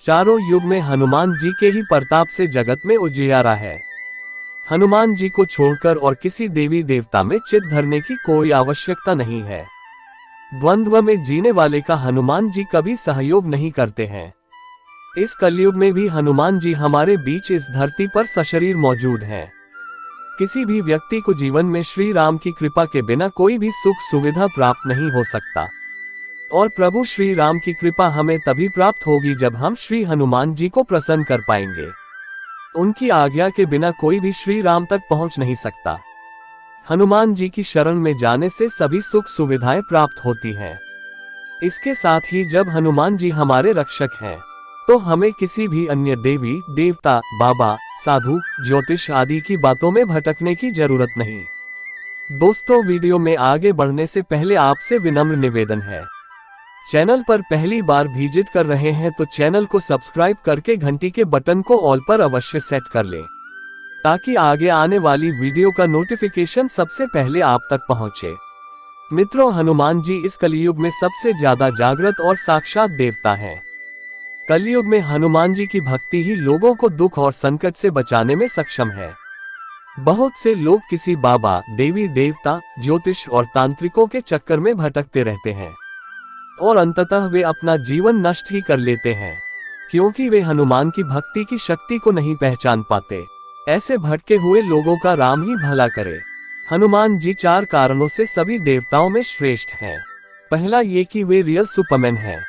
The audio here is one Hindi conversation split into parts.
चारों युग में हनुमान जी के ही प्रताप से जगत में उजियारा है। हनुमान जी को छोड़कर और किसी देवी देवता में चित धरने की कोई आवश्यकता नहीं है। द्वंद्व में जीने वाले का हनुमान जी कभी सहयोग नहीं करते हैं। इस कलयुग में भी हनुमान जी हमारे बीच इस धरती पर सशरीर मौजूद हैं। किसी भी व्यक्ति को जीवन में श्री राम की कृपा के बिना कोई भी सुख सुविधा प्राप्त नहीं हो सकता, और प्रभु श्री राम की कृपा हमें तभी प्राप्त होगी जब हम श्री हनुमान जी को प्रसन्न कर पाएंगे। उनकी आज्ञा के बिना कोई भी श्री राम तक पहुंच नहीं सकता। हनुमान जी की शरण में जाने से सभी सुख सुविधाएं प्राप्त होती हैं। इसके साथ ही जब हनुमान जी हमारे रक्षक हैं, तो हमें किसी भी अन्य देवी देवता, बाबा, साधु, ज्योतिष आदि की बातों में भटकने की जरूरत नहीं। दोस्तों, वीडियो में आगे बढ़ने से पहले आपसे विनम्र निवेदन है, चैनल पर पहली बार विजिट कर रहे हैं तो चैनल को सब्सक्राइब करके घंटी के बटन को ऑल पर अवश्य सेट कर लें, ताकि आगे आने वाली वीडियो का नोटिफिकेशन सबसे पहले आप तक पहुंचे। मित्रों, हनुमान जी इस कलयुग में सबसे ज्यादा जागृत और साक्षात देवता हैं। कलयुग में हनुमान जी की भक्ति ही लोगों को दुख और संकट से बचाने में सक्षम है। बहुत से लोग किसी बाबा, देवी देवता, ज्योतिष और तांत्रिकों के चक्कर में भटकते रहते हैं और अंततः वे अपना जीवन नष्ट ही कर लेते हैं, क्योंकि वे हनुमान की भक्ति की शक्ति को नहीं पहचान पाते। ऐसे भटके हुए लोगों का राम ही भला करे। हनुमान जी 4 कारणों से सभी देवताओं में श्रेष्ठ हैं। पहला ये कि वे रियल सुपरमैन हैं।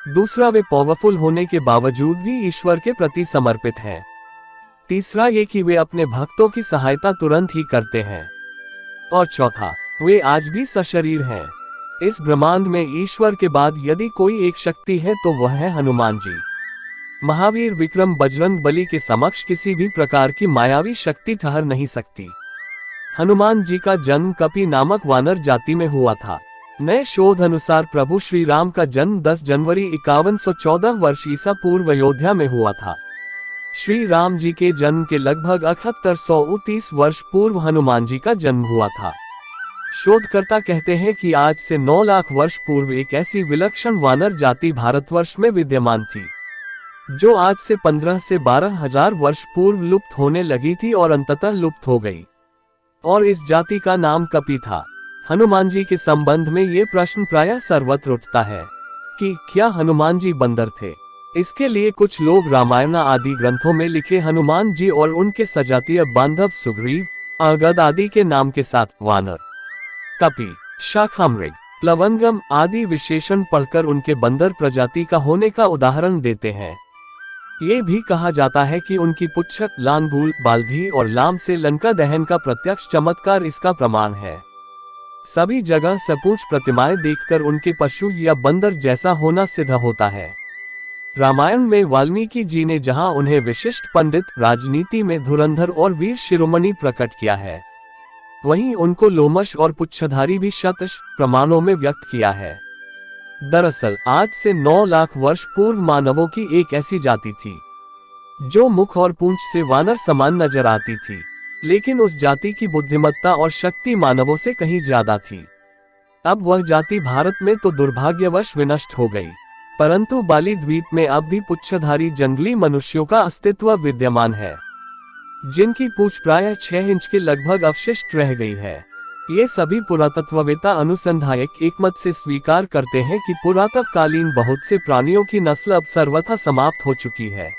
दूसरा, वे पावरफुल होने के बावजूद भी ईश्वर के प्रति समर्पित हैं। तीसरा ये कि वे अपने भक्तों की सहायता तुरंत ही करते हैं। और चौथा, वे आज भी सशरीर हैं। इस ब्रह्मांड में ईश्वर के बाद यदि कोई एक शक्ति है तो वह है हनुमान जी। महावीर, विक्रम, बजरंग बली के समक्ष किसी भी प्रकार की मायावी शक्ति ठहर नहीं सकती। हनुमान जी का जन्म कपि नामक वानर जाति में हुआ था। नए शोध अनुसार प्रभु श्री राम का जन्म 10 जनवरी 5114 वर्ष ईसा पूर्व अयोध्या में हुआ था। श्री राम जी के जन्म के लगभग 7830 वर्ष पूर्व हनुमान जी का जन्म हुआ था। शोधकर्ता कहते हैं कि आज से 9 लाख वर्ष पूर्व एक ऐसी विलक्षण वानर जाति भारतवर्ष में विद्यमान थी, जो आज से 15 से 12 हजार वर्ष पूर्व लुप्त होने लगी थी और अंततः लुप्त हो गई, और इस जाति का नाम कपि था। हनुमान जी के संबंध में ये प्रश्न प्रायः सर्वत्र उठता है कि क्या हनुमान जी बंदर थे। इसके लिए कुछ लोग रामायण आदि ग्रंथों में लिखे हनुमान जी और उनके सजातीय बांधव सुग्रीव, अंगद आदि के नाम के साथ वानर, कपि, शाखामृग, प्लवंगम आदि विशेषण पढ़कर उनके बंदर प्रजाति का होने का उदाहरण देते हैं। ये भी कहा जाता है कि उनकी पुच्छक, लांगूल, बाल्धी और लाम से लंका दहन का प्रत्यक्ष चमत्कार इसका प्रमाण है। सभी जगह सपूछ प्रतिमाएं देखकर उनके पशु या बंदर जैसा होना सिद्ध होता है। रामायण में वाल्मीकि जी ने जहां उन्हें विशिष्ट पंडित, राजनीति में धुरंधर और वीर शिरोमणि प्रकट किया है, वहीं उनको लोमश और पुच्छधारी भी शतश प्रमाणों में व्यक्त किया है। दरअसल आज से 9 लाख वर्ष पूर्व मानवों की एक ऐसी जाति थी जो मुख और पूंछ से वानर समान नजर आती थी, लेकिन उस जाति की बुद्धिमत्ता और शक्ति मानवों से कहीं ज्यादा थी। अब वह जाति भारत में तो दुर्भाग्यवश विनष्ट हो गई, परंतु बाली द्वीप में अब भी पुच्छधारी जंगली मनुष्यों का अस्तित्व विद्यमान है, जिनकी पूंछ प्रायः 6 इंच के लगभग अवशिष्ट रह गई है। ये सभी पुरातत्ववेत्ता अनुसंधायक एकमत से स्वीकार करते हैं कि पुरातनकालीन बहुत से प्राणियों की नस्ल अब सर्वथा समाप्त हो चुकी है।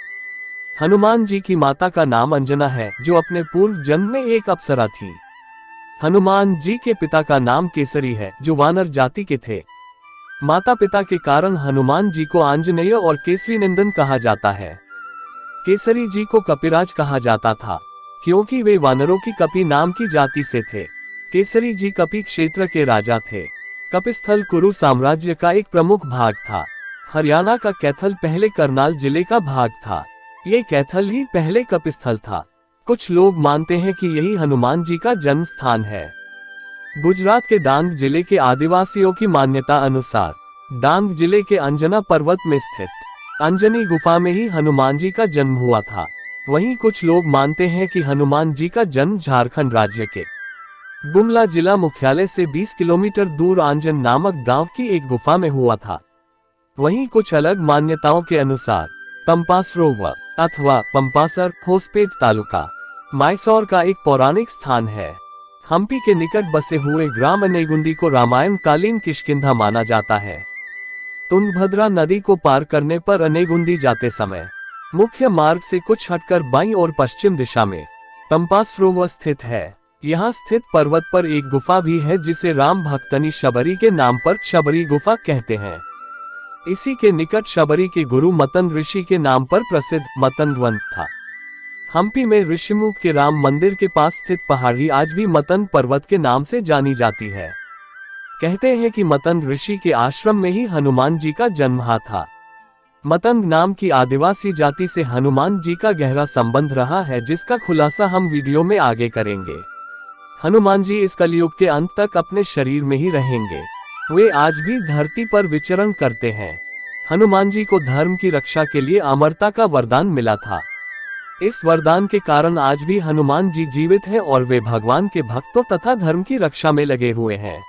हनुमान जी की माता का नाम अंजना है, जो अपने पूर्व जन्म में एक अप्सरा थी। हनुमान जी के पिता का नाम केसरी है, जो वानर जाति के थे। माता पिता के कारण हनुमान जी को आंजनेय और केसरी नंदन कहा जाता है। केसरी जी को कपिराज कहा जाता था, क्योंकि वे वानरों की कपि नाम की जाति से थे। केसरी जी कपि क्षेत्र के राजा थे। कपिस्थल कुरु साम्राज्य का एक प्रमुख भाग था। हरियाणा का कैथल पहले करनाल जिले का भाग था। ये कैथल ही पहले कपिस्थल था। कुछ लोग मानते हैं कि यही हनुमान जी का जन्म स्थान है। गुजरात के डांग जिले के आदिवासियों की मान्यता अनुसार डांग जिले के अंजना पर्वत में स्थित अंजनी गुफा में ही हनुमान जी का जन्म हुआ था। वहीं कुछ लोग मानते हैं कि हनुमान जी का जन्म झारखंड राज्य के गुमला जिला मुख्यालय से 20 किलोमीटर दूर आंजन नामक गांव की एक गुफा में हुआ था। वहीं कुछ अलग मान्यताओं के अनुसार पंपासरोवर अथवा पंपासर होसपेट तालुका मैसूर का एक पौराणिक स्थान है। हम्पी के निकट बसे हुए ग्राम अनेगुंदी को रामायण कालीन किष्किंधा माना जाता है। तुंगभद्रा नदी को पार करने पर अनेगुंदी जाते समय मुख्य मार्ग से कुछ हटकर बाईं और पश्चिम दिशा में पंपासरोवर स्थित है। यहाँ स्थित पर्वत पर एक गुफा भी है जिसे राम भक्तनी शबरी के नाम पर शबरी गुफा कहते हैं। इसी के निकट शबरी के गुरु मतन ऋषि के नाम पर प्रसिद्ध मतन वन था। हम्पी में ऋषिमुख के राम मंदिर के पास स्थित पहाड़ी आज भी मतन पर्वत के नाम से जानी जाती है। कहते हैं कि मतन ऋषि के आश्रम में ही हनुमान जी का जन्म हुआ था। मतंग नाम की आदिवासी जाति से हनुमान जी का गहरा संबंध रहा है, जिसका खुलासा हम वीडियो में आगे करेंगे। हनुमान जी इस कलयुग के अंत तक अपने शरीर में ही रहेंगे। वे आज भी धरती पर विचरण करते हैं। हनुमान जी को धर्म की रक्षा के लिए अमरता का वरदान मिला था। इस वरदान के कारण आज भी हनुमान जी जीवित हैं और वे भगवान के भक्तों तथा धर्म की रक्षा में लगे हुए हैं।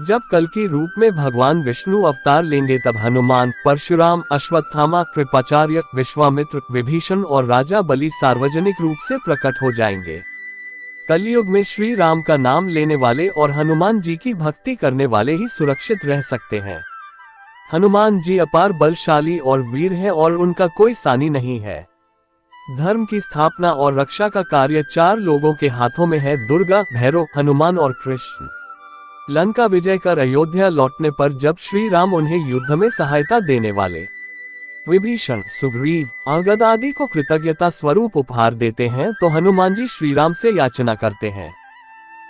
जब कल की रूप में भगवान विष्णु अवतार लेंगे तब हनुमान, परशुराम, अश्वत्थामा, कृपाचार्य, विश्वामित्र, विभीषण और राजा बलि सार्वजनिक रूप से प्रकट हो जाएंगे। कलयुग में श्री राम का नाम लेने वाले और हनुमान जी की भक्ति करने वाले ही सुरक्षित रह सकते हैं। हनुमान जी अपार बलशाली और वीर हैं और उनका कोई सानी नहीं है। धर्म की स्थापना और रक्षा का कार्य 4 लोगों के हाथों में है, दुर्गा, भैरव, हनुमान और कृष्ण। लंका विजय कर अयोध्या लौटने पर जब श्री राम उन्हें युद्ध में सहायता देने वाले विभीषण, सुग्रीव, अंगद आदि को कृतज्ञता स्वरूप उपहार देते हैं तो हनुमान जी श्री राम से याचना करते हैं,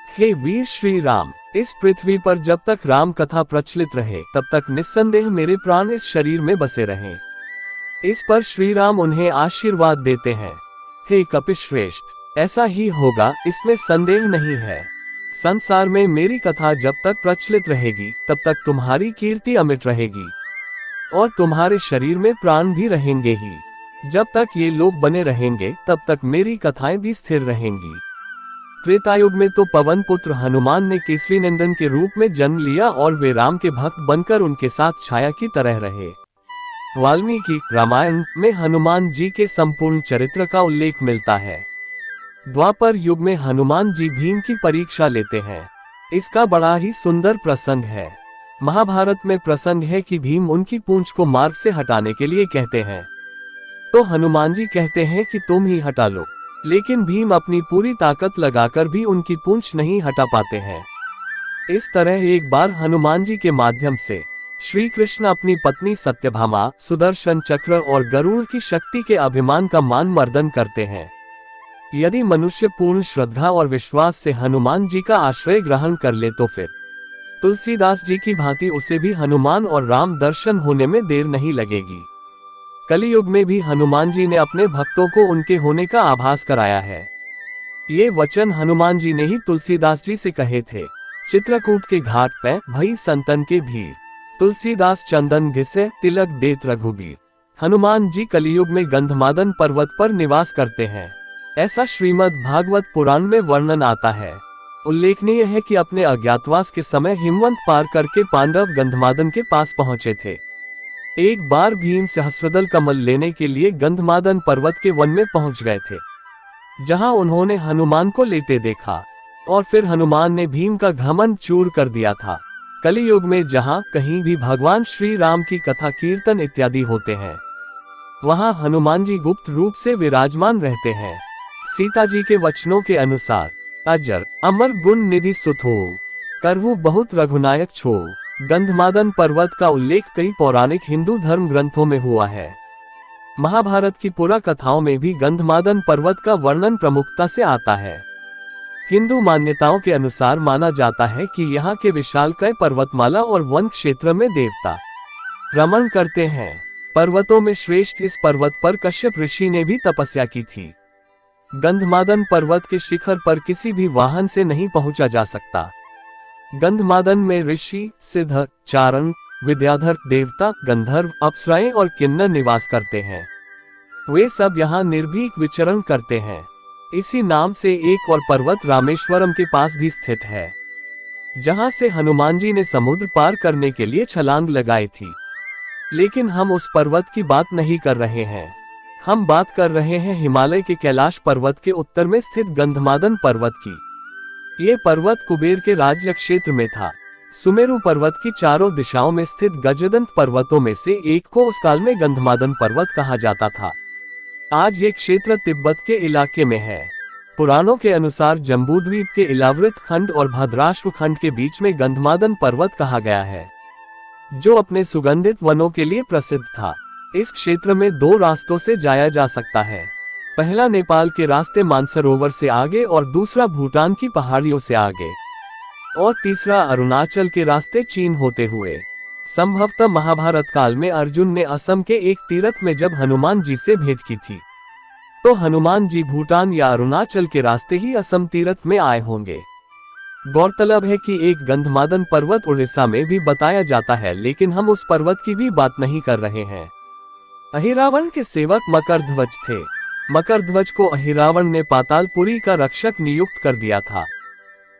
हे वीर श्री राम, इस पृथ्वी पर जब तक राम कथा प्रचलित रहे तब तक निस्संदेह मेरे प्राण इस शरीर में बसे रहें। इस पर श्री राम उन्हें आशीर्वाद देते हैं, हे कपिश्रेष्ठ, ऐसा ही होगा, इसमें संदेह नहीं है। संसार में मेरी कथा जब तक प्रचलित रहेगी तब तक तुम्हारी कीर्ति अमिट रहेगी और तुम्हारे शरीर में प्राण भी रहेंगे ही। जब तक ये लोग बने रहेंगे तब तक मेरी कथाएं भी स्थिर रहेंगी। त्रेतायुग में तो पवन पुत्र हनुमान ने केसरी नंदन के रूप में जन्म लिया और वे राम के भक्त बनकर उनके साथ छाया की तरह रहे। वाल्मीकि रामायण में हनुमान जी के संपूर्ण चरित्र का उल्लेख मिलता है। द्वापर युग में हनुमान जी भीम की परीक्षा लेते हैं। इसका बड़ा ही सुंदर प्रसंग है। महाभारत में प्रसंग है कि भीम उनकी पूंछ को मार्ग से हटाने के लिए कहते हैं तो हनुमान जी कहते हैं कि तुम ही हटा लो, लेकिन भीम अपनी पूरी ताकत लगाकर भी उनकी पूंछ नहीं हटा पाते हैं। इस तरह एक बार हनुमान जी के माध्यम से श्री कृष्ण अपनी पत्नी सत्यभामा, सुदर्शन चक्र और गरुड़ की शक्ति के अभिमान का मान मर्दन करते हैं। यदि मनुष्य पूर्ण श्रद्धा और विश्वास से हनुमान जी का आश्रय ग्रहण कर ले तो फिर तुलसीदास जी की भांति उसे भी हनुमान और राम दर्शन होने में देर नहीं लगेगी। कलियुग में भी हनुमान जी ने अपने भक्तों को उनके होने का आभास कराया है। ये वचन हनुमान जी ने ही तुलसीदास जी से कहे थे। चित्रकूट के घाट पे भई संतन के भीड़, तुलसीदास चंदन घिसे तिलक देत रघुबीर। हनुमान जी कलियुग में गंधमादन पर्वत पर निवास करते हैं, ऐसा श्रीमद् भागवत पुराण में वर्णन आता है। उल्लेखनीय है कि अपने अज्ञातवास के समय हिमवंत पार करके पांडव गंधमादन के पास पहुंचे थे। एक बार भीम सहस्त्रदल कमल लेने के लिए गंधमादन पर्वत के वन में पहुंच गए थे, जहां उन्होंने हनुमान को लेते देखा और फिर हनुमान ने भीम का घमंड चूर कर दिया था। कलियुग में जहां कहीं भी भगवान श्री राम की कथा, कीर्तन इत्यादि होते हैं, वहां हनुमान जी गुप्त रूप से विराजमान रहते हैं। सीता जी के वचनों के अनुसार अजर अमर गुण निधि सुत हो, करहु बहुत रघुनायक छो। गंधमादन पर्वत का उल्लेख कई पौराणिक हिंदू धर्म ग्रंथों में हुआ है। महाभारत की पुरा कथाओं में भी गंधमादन पर्वत का वर्णन प्रमुखता से आता है। हिंदू मान्यताओं के अनुसार माना जाता है कि यहाँ के विशालकाय पर्वतमाला और वन क्षेत्र में देवता रमण करते हैं। पर्वतों में श्रेष्ठ इस पर्वत पर कश्यप ऋषि ने भी तपस्या की थी। गंधमादन पर्वत के शिखर पर किसी भी वाहन से नहीं पहुंचा जा सकता। गंधमादन में ऋषि, सिद्ध, चारण, विद्याधर, देवता, गंधर्व, अप्सराएं और किन्नर निवास करते हैं। वे सब यहाँ निर्भीक विचरण करते हैं। इसी नाम से एक और पर्वत रामेश्वरम के पास भी स्थित है, जहां से हनुमान जी ने समुद्र पार करने के लिए छलांग लगाई थी। लेकिन हम उस पर्वत की बात नहीं कर रहे हैं। हम बात कर रहे हैं हिमालय के कैलाश पर्वत के उत्तर में स्थित गंधमादन पर्वत की। ये पर्वत कुबेर के राज्य क्षेत्र में था। सुमेरु पर्वत की चारों दिशाओं में स्थित गजदंत पर्वतों में से एक को उस काल में गंधमादन पर्वत कहा जाता था। आज ये क्षेत्र तिब्बत के इलाके में है। पुराणों के अनुसार जम्बूद्वीप के इलावृत खंड और भद्राश्व खंड के बीच में गंधमादन पर्वत कहा गया है, जो अपने सुगंधित वनों के लिए प्रसिद्ध था। इस क्षेत्र में 2 रास्तों से जाया जा सकता है। पहला नेपाल के रास्ते मानसरोवर से आगे और दूसरा भूटान की पहाड़ियों से आगे, और तीसरा अरुणाचल के रास्ते चीन होते हुए। संभवतः महाभारत काल में अर्जुन ने असम के एक तीर्थ में जब हनुमान जी से भेंट की थी, तो हनुमान जी भूटान या अरुणाचल के रास्ते ही असम तीर्थ में आए होंगे। गौरतलब है कि एक गंधमादन पर्वत उड़ीसा में भी बताया जाता है, लेकिन हम उस पर्वत की भी बात नहीं कर रहे हैं। अहिरावण के सेवक मकरध्वज थे। मकरध्वज को अहिरावण ने पातालपुरी का रक्षक नियुक्त कर दिया था।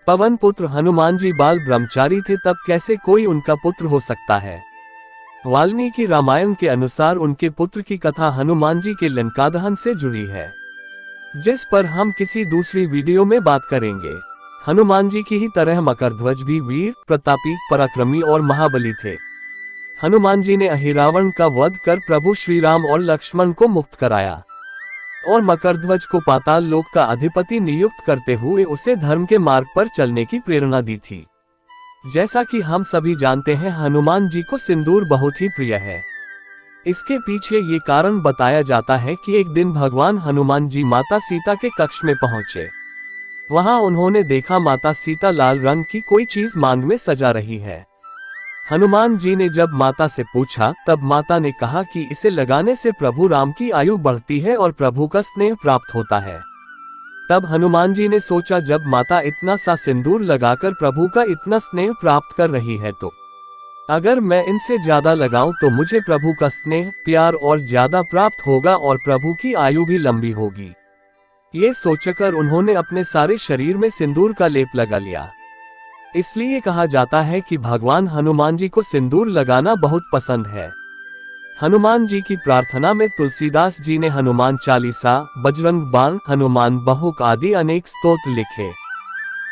पवन पुत्र हनुमान जी बाल ब्रह्मचारी थे, तब कैसे कोई उनका पुत्र हो सकता है। वाल्मीकि रामायण के अनुसार उनके पुत्र की कथा हनुमान जी के लंकादहन से जुड़ी है, जिस पर हम किसी दूसरी वीडियो में बात करेंगे। हनुमान जी की ही तरह मकरध्वज भी वीर, प्रतापी, पराक्रमी और महाबली थे। हनुमान जी ने अहिरावण का वध कर प्रभु श्री राम और लक्ष्मण को मुक्त कराया और मकरध्वज को पाताल लोक का अधिपति नियुक्त करते हुए उसे धर्म के मार्ग पर चलने की प्रेरणा दी थी। जैसा कि हम सभी जानते हैं, हनुमान जी को सिंदूर बहुत ही प्रिय है। इसके पीछे ये कारण बताया जाता है कि एक दिन भगवान हनुमान जी माता सीता के कक्ष में पहुंचे। वहां उन्होंने देखा माता सीता लाल रंग की कोई चीज मांग में सजा रही है। हनुमान जी ने जब माता से पूछा, तब माता ने कहा कि इसे लगाने से प्रभु राम की आयु बढ़ती है और प्रभु का स्नेह प्राप्त होता है। तब हनुमान जी ने सोचा, जब माता इतना सा सिंदूर लगाकर प्रभु का इतना स्नेह प्राप्त कर रही है, तो अगर मैं इनसे ज्यादा लगाऊं तो मुझे प्रभु का स्नेह प्यार और ज्यादा प्राप्त होगा और प्रभु की आयु भी लंबी होगी। ये सोचकर उन्होंने अपने सारे शरीर में सिंदूर का लेप लगा लिया। इसलिए कहा जाता है कि भगवान हनुमान जी को सिंदूर लगाना बहुत पसंद है। हनुमान जी की प्रार्थना में तुलसीदास जी ने हनुमान चालीसा, बजरंग बाण, हनुमान बहुक आदि अनेक स्तोत्र लिखे।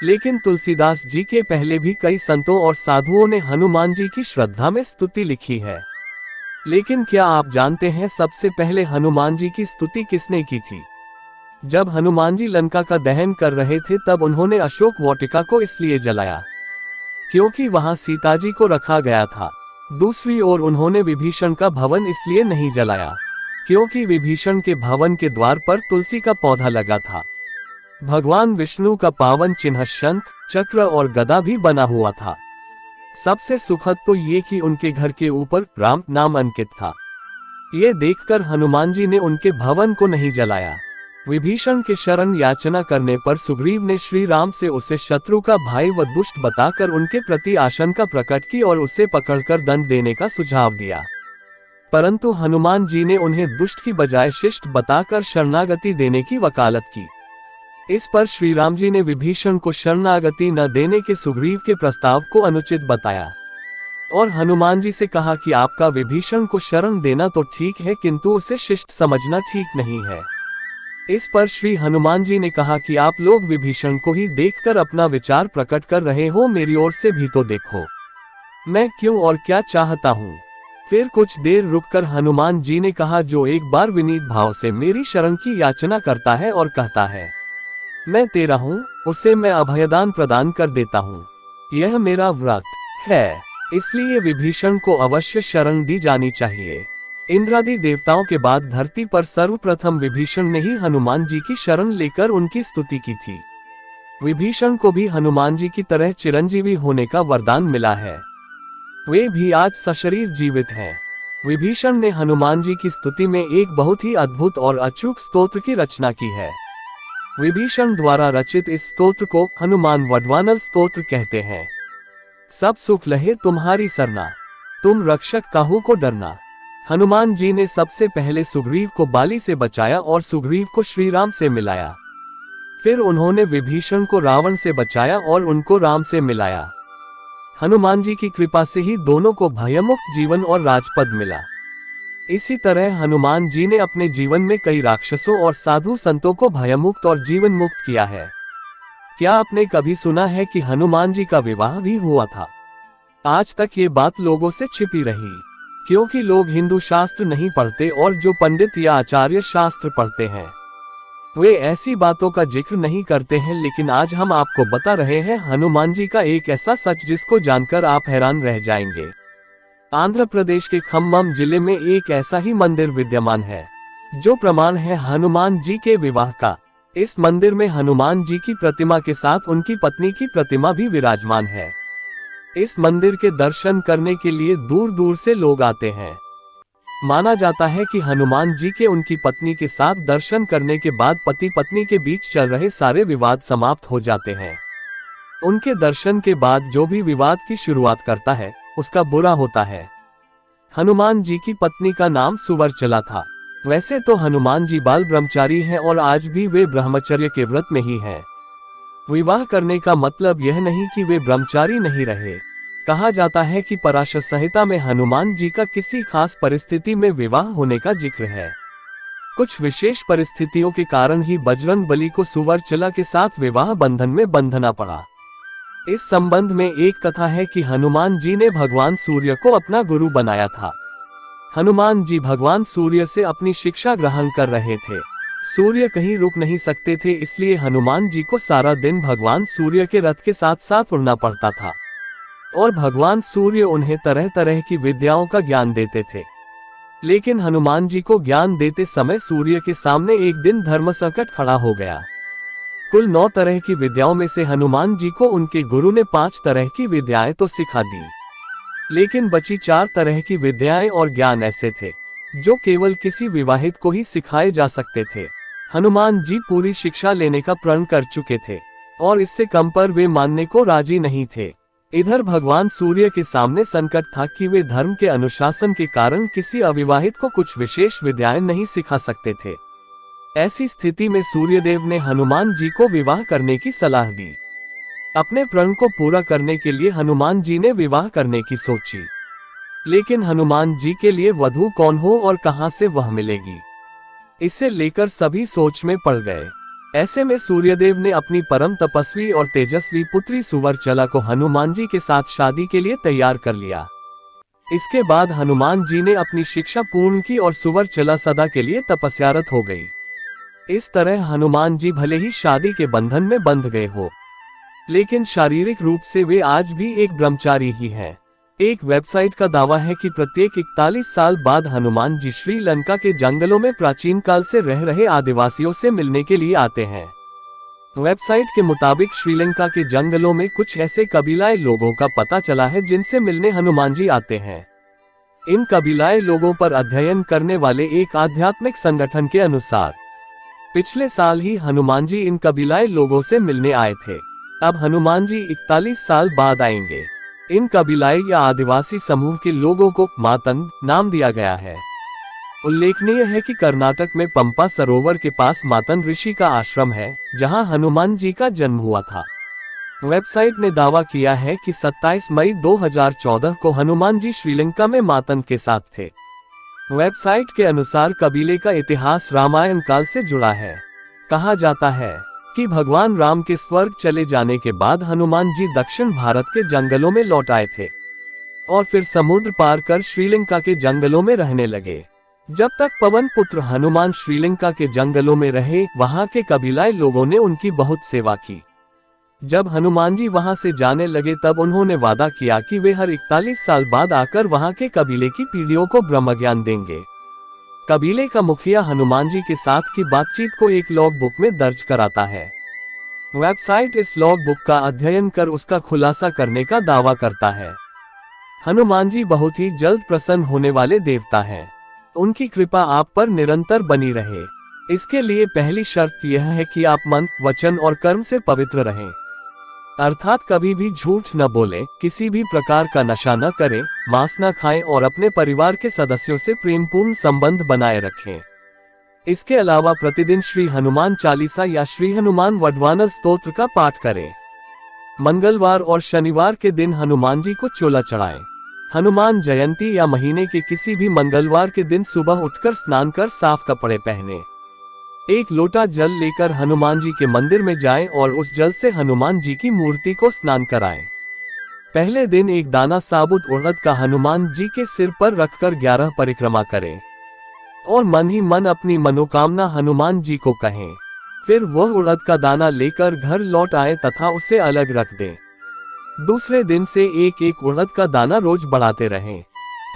लेकिन तुलसीदास जी के पहले भी कई संतों और साधुओं ने हनुमान जी की श्रद्धा में स्तुति लिखी है। लेकिन क्या आप जानते हैं सबसे पहले हनुमान जी की स्तुति किसने की थी? जब हनुमान जी लंका का दहन कर रहे थे, तब उन्होंने अशोक वाटिका को इसलिए जलाया क्योंकि वहां सीता जी को रखा गया था। दूसरी ओर उन्होंने विभीषण का भवन इसलिए नहीं जलाया क्योंकि विभीषण के भवन के द्वार पर तुलसी का पौधा लगा था। भगवान विष्णु का पावन चिन्ह शंख, चक्र और गदा भी बना हुआ था। सबसे सुखद तो ये कि उनके घर के ऊपर राम नाम अंकित था। ये देखकर हनुमान जी ने उनके भवन को नहीं जलाया। विभीषण के शरण याचना करने पर सुग्रीव ने श्री राम से उसे शत्रु का भाई व दुष्ट बताकर उनके प्रति आशंका प्रकट की और उसे पकड़कर दंड देने का सुझाव दिया, परंतु हनुमान जी ने उन्हें दुष्ट की बजाय शिष्ट बताकर शरणागति देने की वकालत की। इस पर श्री राम जी ने विभीषण को शरणागति न देने के सुग्रीव के प्रस्ताव को अनुचित बताया और हनुमान जी से कहा कि आपका विभीषण को शरण देना तो ठीक है, किंतु उसे शिष्ट समझना ठीक नहीं है। इस पर श्री हनुमान जी ने कहा कि आप लोग विभीषण को ही देखकर अपना विचार प्रकट कर रहे हो, मेरी ओर से भी तो देखो मैं क्यों और क्या चाहता हूँ। फिर कुछ देर रुककर हनुमान जी ने कहा, जो एक बार विनीत भाव से मेरी शरण की याचना करता है और कहता है मैं तेरा हूँ, उसे मैं अभयदान प्रदान कर देता हूँ। यह मेरा व्रत है, इसलिए विभीषण को अवश्य शरण दी जानी चाहिए। इंद्रादि देवताओं के बाद धरती पर सर्वप्रथम विभीषण ने ही हनुमान जी की शरण लेकर उनकी स्तुति की थी। विभीषण को भी हनुमान जी की तरह चिरंजीवी होने का वरदान मिला है। वे भी आज सशरीर जीवित हैं। विभीषण ने हनुमान जी की स्तुति में एक बहुत ही अद्भुत और अचूक स्तोत्र की रचना की है। विभीषण द्वारा रचित इस स्तोत्र को हनुमान वडवानल स्तोत्र कहते हैं। सब सुख लहे तुम्हारी सरना, तुम रक्षक काहू को डरना। हनुमान जी ने सबसे पहले सुग्रीव को बाली से बचाया और सुग्रीव को श्री राम से मिलाया। फिर उन्होंने विभीषण को रावण से बचाया और उनको राम से मिलाया। हनुमान जी की कृपा से ही दोनों को भयमुक्त जीवन और राजपद मिला। इसी तरह हनुमान जी ने अपने जीवन में कई राक्षसों और साधु संतों को भयमुक्त और जीवन मुक्त किया है। क्या आपने कभी सुना है कि हनुमान जी का विवाह भी हुआ था? आज तक ये बात लोगों से छिपी रही, क्योंकि लोग हिंदू शास्त्र नहीं पढ़ते और जो पंडित या आचार्य शास्त्र पढ़ते हैं वे ऐसी बातों का जिक्र नहीं करते हैं। लेकिन आज हम आपको बता रहे हैं हनुमान जी का एक ऐसा सच जिसको जानकर आप हैरान रह जाएंगे। आंध्र प्रदेश के खम्मम जिले में एक ऐसा ही मंदिर विद्यमान है जो प्रमाण है हनुमान जी के विवाह का। इस मंदिर में हनुमान जी की प्रतिमा के साथ उनकी पत्नी की प्रतिमा भी विराजमान है। इस मंदिर के दर्शन करने के लिए दूर दूर से लोग आते हैं। माना जाता है कि हनुमान जी के उनकी पत्नी के साथ दर्शन करने के बाद पति पत्नी के बीच चल रहे सारे विवाद समाप्त हो जाते हैं। उनके दर्शन के बाद जो भी विवाद की शुरुआत करता है उसका बुरा होता है। हनुमान जी की पत्नी का नाम सुवर्चला था। वैसे तो हनुमान जी बाल ब्रह्मचारी हैं और आज भी वे ब्रह्मचर्य के व्रत में ही हैं। विवाह करने का मतलब यह नहीं कि वे ब्रह्मचारी नहीं रहे। कहा जाता है कि पराशर संहिता में हनुमान जी का किसी खास परिस्थिति में विवाह होने का जिक्र है। कुछ विशेष परिस्थितियों के कारण ही बजरंग बली को सुवर्चला के साथ विवाह बंधन में बंधना पड़ा। इस संबंध में एक कथा है कि हनुमान जी ने भगवान सूर्य को अपना गुरु बनाया था। हनुमान जी भगवान सूर्य से अपनी शिक्षा ग्रहण कर रहे थे। सूर्य कहीं रुक नहीं सकते थे, इसलिए हनुमान जी को सारा दिन भगवान सूर्य के रथ के साथ साथ उड़ना पड़ता था और भगवान सूर्य उन्हें तरह तरह की विद्याओं का ज्ञान देते थे। लेकिन हनुमान जी को ज्ञान देते समय सूर्य के सामने एक दिन धर्म संकट खड़ा हो गया। कुल 9 तरह की विद्याओं में से हनुमान जी को उनके गुरु ने 5 तरह की विद्याएं तो सिखा दी, लेकिन बची 4 तरह की विद्याएं और ज्ञान ऐसे थे जो केवल किसी विवाहित को ही सिखाए जा सकते थे। हनुमान जी पूरी शिक्षा लेने का प्रण कर चुके थे और इससे कम पर वे मानने को राजी नहीं थे। इधर भगवान सूर्य के सामने संकट था कि वे धर्म के अनुशासन के कारण किसी अविवाहित को कुछ विशेष विद्याएं नहीं सिखा सकते थे। ऐसी स्थिति में सूर्यदेव ने हनुमान जी को विवाह करने की सलाह दी। अपने प्रण को पूरा करने के लिए हनुमान जी ने विवाह करने की सोची, लेकिन हनुमान जी के लिए वधू कौन हो और कहां से वह मिलेगी, इसे लेकर सभी सोच में पड़ गए। ऐसे में सूर्यदेव ने अपनी परम तपस्वी और तेजस्वी पुत्री सुवर्चला को हनुमान जी के साथ शादी के लिए तैयार कर लिया। इसके बाद हनुमान जी ने अपनी शिक्षा पूर्ण की और सुवर्चला सदा के लिए तपस्यारत हो गई। इस तरह हनुमान जी भले ही शादी के बंधन में बंध गए हो, लेकिन शारीरिक रूप से वे आज भी एक ब्रह्मचारी ही हैं। एक वेबसाइट का दावा है कि प्रत्येक 41 साल बाद हनुमान जी श्रीलंका के जंगलों में प्राचीन काल से रह रहे आदिवासियों से मिलने के लिए आते हैं। वेबसाइट के मुताबिक श्रीलंका के जंगलों में कुछ ऐसे कबीलाए लोगों का पता चला है जिनसे मिलने हनुमान जी आते हैं। इन कबीलाए लोगों पर अध्ययन करने वाले एक आध्यात्मिक संगठन के अनुसार पिछले साल ही हनुमान जी इन कबीलाए लोगों से मिलने आए थे। अब हनुमान जी 41 साल बाद आएंगे। इन कबीलाई या आदिवासी समूह के लोगों को मातंग नाम दिया गया है। उल्लेखनीय है कि कर्नाटक में पंपा सरोवर के पास मातन ऋषि का आश्रम है, जहां हनुमान जी का जन्म हुआ था। वेबसाइट ने दावा किया है कि 27 मई 2014 को हनुमान जी श्रीलंका में मातन के साथ थे। वेबसाइट के अनुसार कबीले का इतिहास रामायण काल से जुड़ा है। कहा जाता है कि भगवान राम के स्वर्ग चले जाने के बाद हनुमान जी दक्षिण भारत के जंगलों में लौट आए थे और फिर समुद्र पार कर श्रीलंका के जंगलों में रहने लगे। जब तक पवन पुत्र हनुमान श्रीलंका के जंगलों में रहे, वहां के कबीलाए लोगों ने उनकी बहुत सेवा की। जब हनुमान जी वहां से जाने लगे तब उन्होंने वादा किया कि वे हर 41 साल बाद आकर वहां के कबीले की पीढ़ियों को ब्रह्म ज्ञान देंगे। कबीले का मुखिया हनुमान जी के साथ की बातचीत को एक लॉग बुक में दर्ज कराता है। वेबसाइट इस लॉग बुक का अध्ययन कर उसका खुलासा करने का दावा करता है। हनुमान जी बहुत ही जल्द प्रसन्न होने वाले देवता हैं। उनकी कृपा आप पर निरंतर बनी रहे। इसके लिए पहली शर्त यह है कि आप मन, वचन और कर्म से पवित्र रहें, अर्थात कभी भी झूठ न बोलें, किसी भी प्रकार का नशा न करें, मांस न खाएं और अपने परिवार के सदस्यों से प्रेमपूर्ण संबंध बनाए रखें। इसके अलावा प्रतिदिन श्री हनुमान चालीसा या श्री हनुमान वडवानल स्तोत्र का पाठ करें। मंगलवार और शनिवार के दिन हनुमान जी को चोला चढ़ाएं। हनुमान जयंती या महीने के किसी भी मंगलवार के दिन सुबह उठकर स्नान कर साफ कपड़े पहने। एक लोटा जल लेकर हनुमान जी के मंदिर में जाएं और उस जल से हनुमान जी की मूर्ति को स्नान कराएं। पहले दिन एक दाना साबुत उड़द का हनुमान जी के सिर पर रखकर 11 परिक्रमा करें और मन ही मन अपनी मनोकामना हनुमान जी को कहें। फिर वह उड़द का दाना लेकर घर लौट आए तथा उसे अलग रख दें। दूसरे दिन से एक एक उड़द का दाना रोज बढ़ाते रहें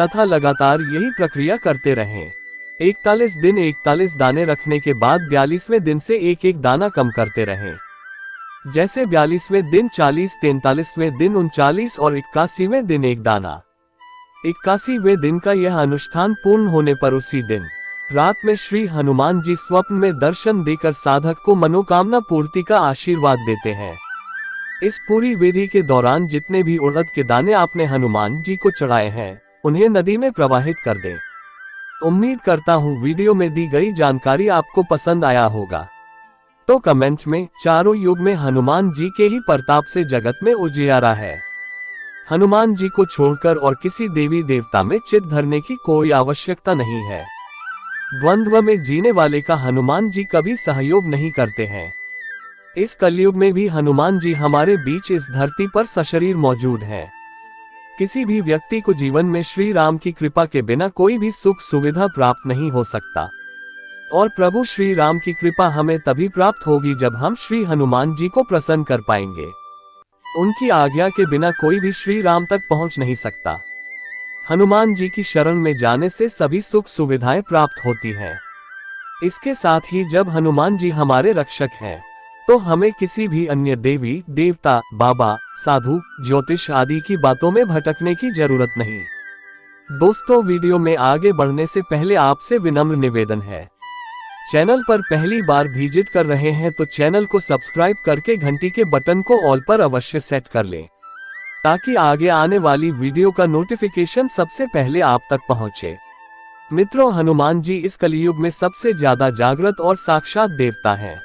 तथा लगातार यही प्रक्रिया करते रहें। 41 दिन 41 दाने रखने के बाद 42वें दिन से एक एक दाना कम करते रहें। जैसे 42वें दिन 40, 43वें दिन 39 और 81वें दिन एक दाना। 81वें दिन का यह अनुष्ठान पूर्ण होने पर उसी दिन रात में श्री हनुमान जी स्वप्न में दर्शन देकर साधक को मनोकामना पूर्ति का आशीर्वाद देते हैं। इस पूरी विधि के दौरान जितने भी उड़द के दाने आपने हनुमान जी को चढ़ाए हैं उन्हें नदी में प्रवाहित कर दें। उम्मीद करता हूँ वीडियो में दी गई जानकारी आपको पसंद आया होगा। तो कमेंट में चारों युग में हनुमान जी के ही प्रताप से जगत में उजियारा है। हनुमान जी को छोड़कर और किसी देवी देवता में चित धरने की कोई आवश्यकता नहीं है। द्वंद्व में जीने वाले का हनुमान जी कभी सहयोग नहीं करते हैं। इस कलयुग में भी हनुमान जी हमारे बीच इस धरती पर सशरीर मौजूद हैं। किसी भी व्यक्ति को जीवन में श्री राम की कृपा के बिना कोई भी सुख सुविधा प्राप्त नहीं हो सकता और प्रभु श्री राम की कृपा हमें तभी प्राप्त होगी जब हम श्री हनुमान जी को प्रसन्न कर पाएंगे। उनकी आज्ञा के बिना कोई भी श्री राम तक पहुंच नहीं सकता। हनुमान जी की शरण में जाने से सभी सुख सुविधाएं प्राप्त होती हैं। इसके साथ ही जब हनुमान जी हमारे रक्षक हैं तो हमें किसी भी अन्य देवी देवता, बाबा, साधु, ज्योतिष आदि की बातों में भटकने की जरूरत नहीं। दोस्तों, वीडियो में आगे बढ़ने से पहले आपसे विनम्र निवेदन है, चैनल पर पहली बार विजिट कर रहे हैं तो चैनल को सब्सक्राइब करके घंटी के बटन को ऑल पर अवश्य सेट कर लें ताकि आगे आने वाली वीडियो का नोटिफिकेशन सबसे पहले आप तक पहुंचे। मित्रों, हनुमान जी इस कलयुग में सबसे ज्यादा जागृत और साक्षात देवता हैं।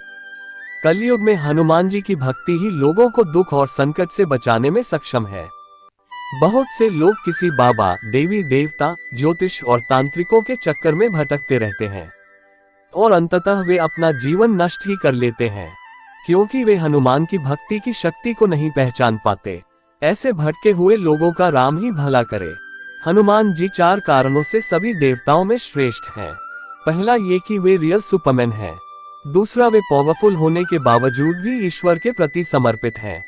कलयुग में हनुमान जी की भक्ति ही लोगों को दुख और संकट से बचाने में सक्षम है। बहुत से लोग किसी बाबा, देवी देवता, ज्योतिष और तांत्रिकों के चक्कर में भटकते रहते हैं और अंततः वे अपना जीवन नष्ट ही कर लेते हैं क्योंकि वे हनुमान की भक्ति की शक्ति को नहीं पहचान पाते। ऐसे भटके हुए लोगों का राम ही भला करे। हनुमान जी 4 कारणों से सभी देवताओं में श्रेष्ठ हैं। पहला ये कि वे रियल सुपरमैन हैं। दूसरा, वे पावरफुल होने के बावजूद भी ईश्वर के प्रति समर्पित हैं।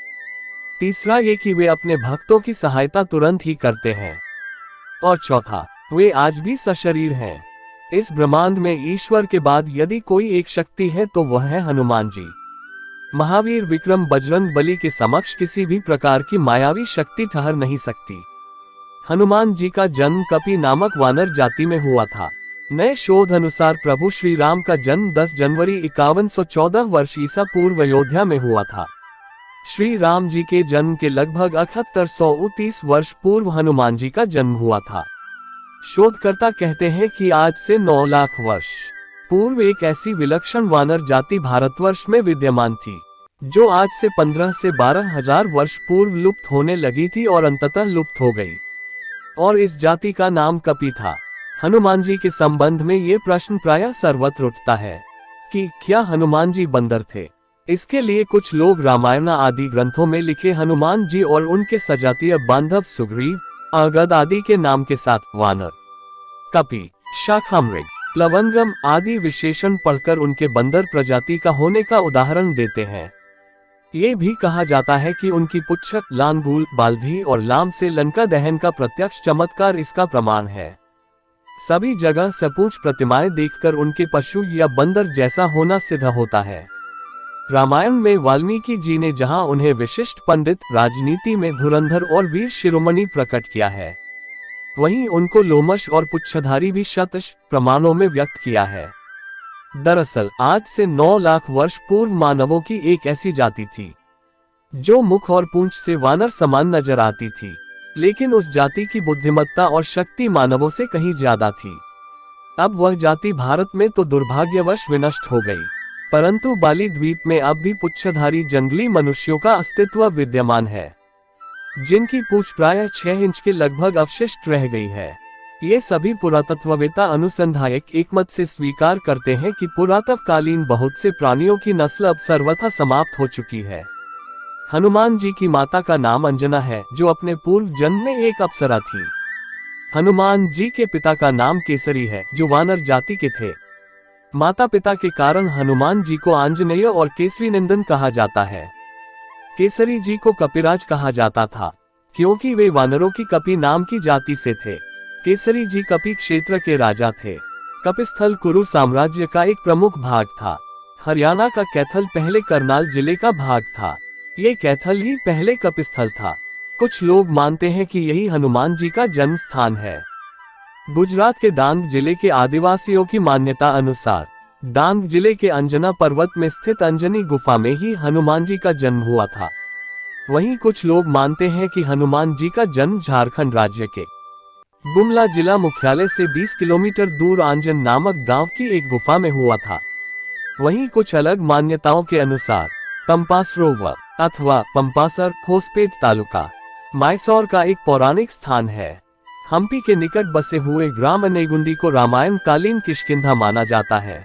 तीसरा ये कि वे अपने भक्तों की सहायता तुरंत ही करते हैं। और चौथा, वे आज भी सशरीर हैं। इस ब्रह्मांड में ईश्वर के बाद यदि कोई एक शक्ति है तो वह है हनुमान जी। महावीर, विक्रम, बजरंग बली के समक्ष किसी भी प्रकार की मायावी शक्ति ठहर नहीं सकती। हनुमान जी का जन्म कपि नामक वानर जाति में हुआ था। नए शोध अनुसार प्रभु श्री राम का जन्म 10 जनवरी 5114 वर्ष ईसा पूर्व अयोध्या में हुआ था। श्री राम जी के जन्म के लगभग 7830 वर्ष पूर्व हनुमान जी का जन्म हुआ था। शोधकर्ता कहते हैं कि आज से 9 लाख वर्ष पूर्व एक ऐसी विलक्षण वानर जाति भारतवर्ष में विद्यमान थी जो आज से 15 से 12 हजार वर्ष पूर्व लुप्त होने लगी थी और अंततः लुप्त हो गई, और इस जाति का नाम कपि था। हनुमान जी के संबंध में ये प्रश्न प्रायः सर्वत्र उठता है कि क्या हनुमान जी बंदर थे। इसके लिए कुछ लोग रामायण आदि ग्रंथों में लिखे हनुमान जी और उनके सजातीय बांधव सुग्रीव, अंगद आदि के नाम के साथ वानर, कपि, शाखामृग, प्लवंगम आदि विशेषण पढ़कर उनके बंदर प्रजाति का होने का उदाहरण देते हैं। ये भी कहा जाता है कि उनकी पुच्छ, लांगूल, बाल्धी और लाम से लंका दहन का प्रत्यक्ष चमत्कार इसका प्रमाण है। सभी जगह सपूछ प्रतिमाएं देखकर उनके पशु या बंदर जैसा होना सिद्ध होता है। रामायण में वाल्मीकि जी ने जहां उन्हें विशिष्ट पंडित, राजनीति में धुरंधर और वीर शिरोमणि प्रकट किया है, वहीं उनको लोमश और पुच्छधारी भी शतश प्रमाणों में व्यक्त किया है। दरअसल आज से 9 लाख वर्ष पूर्व मानवों की एक ऐसी जाति थी जो मुख और पूंछ से वानर समान नजर आती थी, लेकिन उस जाति की बुद्धिमत्ता और शक्ति मानवों से कहीं ज्यादा थी। अब वह जाति भारत में तो दुर्भाग्यवश विनष्ट हो गई, परंतु बाली द्वीप में अब भी पुच्छधारी जंगली मनुष्यों का अस्तित्व विद्यमान है, जिनकी पूंछ प्रायः 6 इंच के लगभग अवशिष्ट रह गई है। ये सभी पुरातत्ववेत्ता अनुसंधायक एकमत से स्वीकार करते हैं कि पुरातनकालीन बहुत से प्राणियों की नस्ल अब सर्वथा समाप्त हो चुकी है। हनुमान जी की माता का नाम अंजना है, जो अपने पूर्व जन्म में एक अप्सरा थी। हनुमान जी के पिता का नाम केसरी है, जो वानर जाति के थे। माता पिता के कारण हनुमान जी को आंजनेय और केसरी नंदन कहा जाता है। केसरी जी को कपिराज कहा जाता था, क्योंकि वे वानरों की कपि नाम की जाति से थे। केसरी जी कपि क्षेत्र के राजा थे। कपिस्थल कुरु साम्राज्य का एक प्रमुख भाग था। हरियाणा का कैथल पहले करनाल जिले का भाग था। ये कैथल ही पहले कपिस्थल था। कुछ लोग मानते हैं कि यही हनुमान जी का जन्म स्थान है। गुजरात के डांग जिले के आदिवासियों की मान्यता अनुसार डांग जिले के अंजना पर्वत में स्थित अंजनी गुफा में ही हनुमान जी का जन्म हुआ था। वहीं कुछ लोग मानते हैं कि हनुमान जी का जन्म झारखंड राज्य के गुमला जिला मुख्यालय से 20 किलोमीटर दूर आंजन नामक गांव की एक गुफा में हुआ था। वहीं कुछ अलग मान्यताओं के अनुसार पंपा सरोवर अथवा पंपासर होसपेट तालुका मैसूर का एक पौराणिक स्थान है। हम्पी के निकट बसे हुए ग्राम अनेगुंदी को रामायण कालीन किष्किंधा माना जाता है।